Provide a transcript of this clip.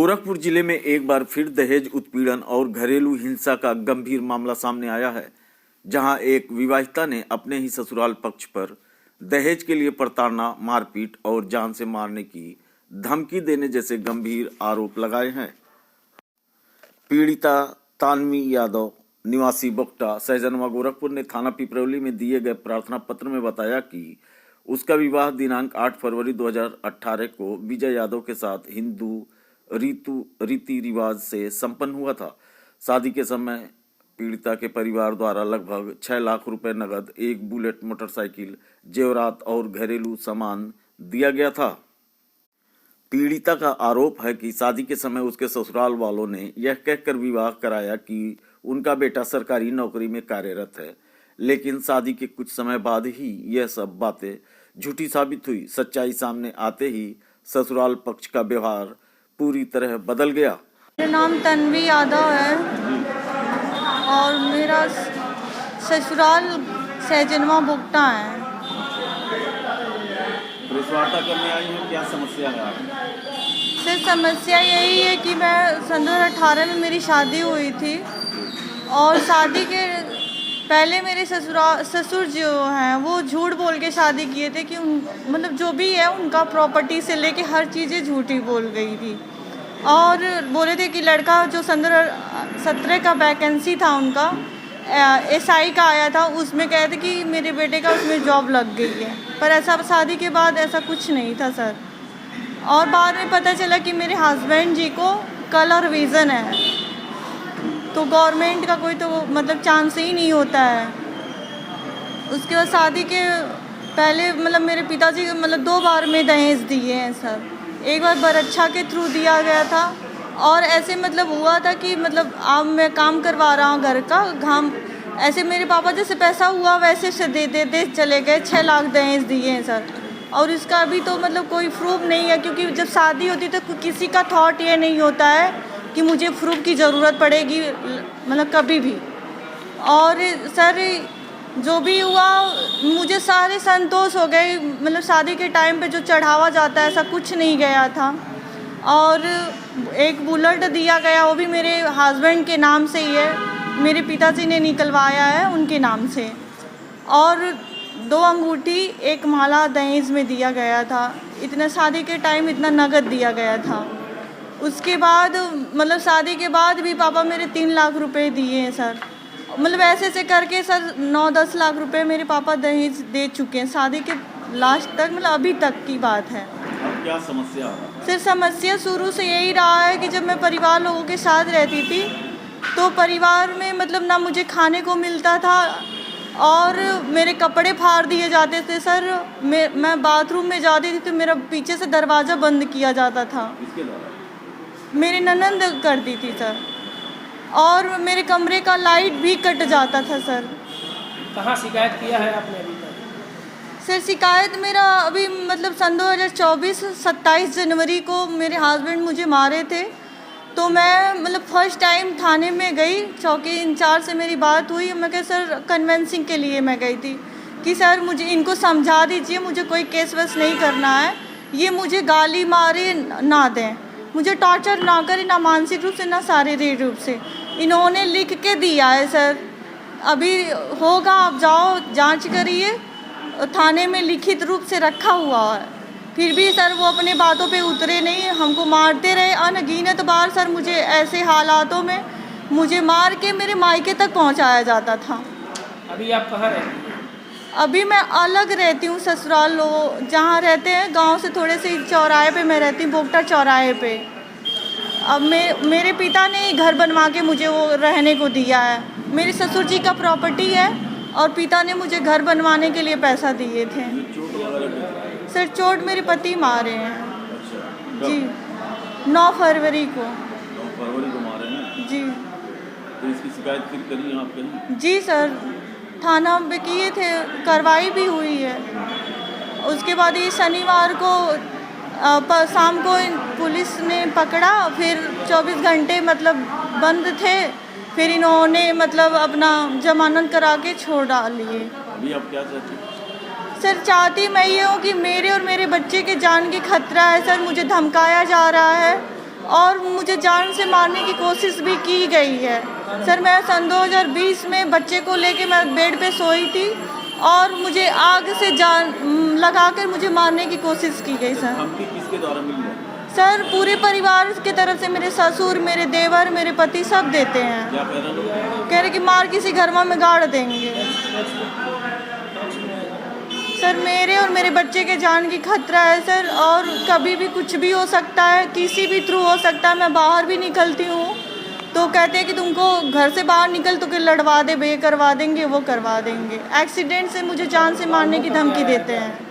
गोरखपुर जिले में एक बार फिर दहेज उत्पीड़न और घरेलू हिंसा का गंभीर मामला सामने आया है, जहां एक विवाहिता ने अपने ही ससुराल पक्ष पर दहेज के लिए प्रताड़ना, मारपीट और जान से मारने की धमकी देने जैसे गंभीर आरोप लगाए हैं। पीड़िता तानवी यादव निवासी बोक्टा सहजनवा गोरखपुर ने थाना पिपरौली में दिए गए प्रार्थना पत्र में बताया कि उसका विवाह दिनांक 8 फरवरी 2018 को विजय यादव के साथ हिंदू रीति रिवाज से संपन्न हुआ था। शादी के समय पीड़िता के परिवार द्वारा लगभग 6 लाख रुपए नगद, एक बुलेट मोटरसाइकिल, जेवरात और घरेलू सामान दिया गया था। पीड़िता का आरोप है कि शादी के समय उसके ससुराल वालों ने यह कहकर विवाह कराया कि उनका बेटा सरकारी नौकरी में कार्यरत है, लेकिन शादी के कुछ समय बाद ही यह सब बातें झूठी साबित हुई। सच्चाई सामने आते ही ससुराल पक्ष का व्यवहार पूरी तरह बदल गया। मेरा नाम तन्वी यादव है और मेरा ससुराल सहजनवा बोक्टा है। वार्ता करने आई हूँ, क्या समस्या है आपकी? सर, समस्या यही है कि मैं सन 2018 में मेरी शादी हुई थी और शादी के पहले मेरे ससुर जो हैं वो झूठ बोल के शादी किए थे कि मतलब जो भी है उनका प्रॉपर्टी से लेके हर चीज़ें झूठी बोल गई थी और बोले थे कि लड़का जो सन 2017 का वैकेंसी था उनका SI का आया था, उसमें कहे थे कि मेरे बेटे का उसमें जॉब लग गई है, पर ऐसा शादी के बाद ऐसा कुछ नहीं था सर। और बाद में पता चला कि मेरे हस्बैंड जी को कलर विज़न है, तो गवर्नमेंट का कोई तो मतलब चांस ही नहीं होता है। उसके बाद शादी के पहले मतलब मेरे पिताजी मतलब 2 बार में दहेज दिए हैं सर। एक बार बरच्छा के थ्रू दिया गया था और ऐसे मतलब हुआ था कि मतलब अब मैं काम करवा रहा हूँ घर का घाम, ऐसे मेरे पापा जैसे पैसा हुआ वैसे से दे चले गए। 6 लाख दहेज दिए हैं सर और इसका अभी तो मतलब कोई प्रूफ नहीं है, क्योंकि जब शादी होती है तो किसी का थॉट ये नहीं होता है कि मुझे प्रूफ की ज़रूरत पड़ेगी मतलब कभी भी। और सर जो भी हुआ मुझे सारे संतोष हो गए, मतलब शादी के टाइम पे जो चढ़ावा जाता है ऐसा कुछ नहीं गया था। और एक बुलेट दिया गया, वो भी मेरे हस्बैंड के नाम से ही है, मेरे पिताजी ने निकलवाया है उनके नाम से। और 2 अंगूठी, 1 माला दहेज में दिया गया था। इतना शादी के टाइम इतना नगद दिया गया था। उसके बाद मतलब शादी के बाद भी पापा मेरे 3 लाख रुपए दिए हैं सर। मतलब ऐसे करके सर 9-10 लाख रुपए मेरे पापा दहेज दे चुके हैं शादी के लास्ट तक, मतलब अभी तक की बात है। अब क्या समस्या है? सर समस्या शुरू से यही रहा है कि जब मैं परिवार लोगों के साथ रहती थी तो परिवार में मतलब ना मुझे खाने को मिलता था और मेरे कपड़े फाड़ दिए जाते थे सर। मैं बाथरूम में जाती थी तो मेरा पीछे से दरवाज़ा बंद किया जाता था, मेरी ननंद करती थी सर। और मेरे कमरे का लाइट भी कट जाता था सर। कहाँ शिकायत किया है आपने अभी तक? सर शिकायत मेरा अभी मतलब सन 2024 27 जनवरी को मेरे हस्बैंड मुझे मारे थे, तो मैं मतलब फर्स्ट टाइम थाने में गई, चौकी इंचार्ज से मेरी बात हुई। मैं कहा सर कन्वेंसिंग के लिए मैं गई थी कि सर मुझे इनको समझा दीजिए, मुझे कोई केस वेस नहीं करना है, ये मुझे गाली मारे ना दें, मुझे टॉर्चर ना करें, ना मानसिक रूप से ना शारीरिक रूप से। इन्होंने लिख के दिया है सर, अभी होगा आप जाओ जांच करिए, थाने में लिखित रूप से रखा हुआ है। फिर भी सर वो अपने बातों पे उतरे नहीं, हमको मारते रहे अनगिनत बार सर। मुझे ऐसे हालातों में मुझे मार के मेरे मायके तक पहुंचाया जाता था। अभी आप कहाँ रहती हैं? अभी मैं अलग रहती हूँ, ससुराल लोग जहाँ रहते हैं गांव से थोड़े से चौराहे पे मैं रहती हूँ, बोक्टा चौराहे पे। अब मेरे पिता ने घर बनवा के मुझे वो रहने को दिया है। मेरे ससुर जी का प्रॉपर्टी है और पिता ने मुझे घर बनवाने के लिए पैसा दिए थे। सर चोट मेरे पति मारे हैं जी, 9 फरवरी को। 9 फरवरी को मारे हैं जी। तो इसकी शिकायत फिर करी आपने? जी सर, थाना पे किए थे, कार्रवाई भी हुई है। उसके बाद ये शनिवार को शाम को पुलिस ने पकड़ा, फिर 24 घंटे मतलब बंद थे, फिर इन्होंने मतलब अपना जमानत करा के छोड़ डालिए। अभी आप क्या चाहते हैं? सर चाहती मैं ये हूँ कि मेरे और मेरे बच्चे के जान की खतरा है सर, मुझे धमकाया जा रहा है और मुझे जान से मारने की कोशिश भी की गई है। सर मैं सन 2020 में बच्चे को लेके मैं बेड पे सोई थी और मुझे आग से जान लगाकर मुझे मारने की कोशिश की गई सर। धमकी किसके द्वारा मिली है? सर पूरे परिवार की तरफ से मेरे ससुर, मेरे देवर, मेरे पति सब देते हैं। क्या कह रहे हैं? कह रहे कि मार किसी घर में गाड़ देंगे। सर मेरे और मेरे बच्चे के जान की खतरा है सर, और कभी भी कुछ भी हो सकता है, किसी भी थ्रू हो सकता है। मैं बाहर भी निकलती हूँ तो कहते हैं कि तुमको घर से बाहर निकल तो कि लड़वा दे, करवा देंगे, वो करवा देंगे। एक्सीडेंट से मुझे जान से मारने की धमकी देते हैं।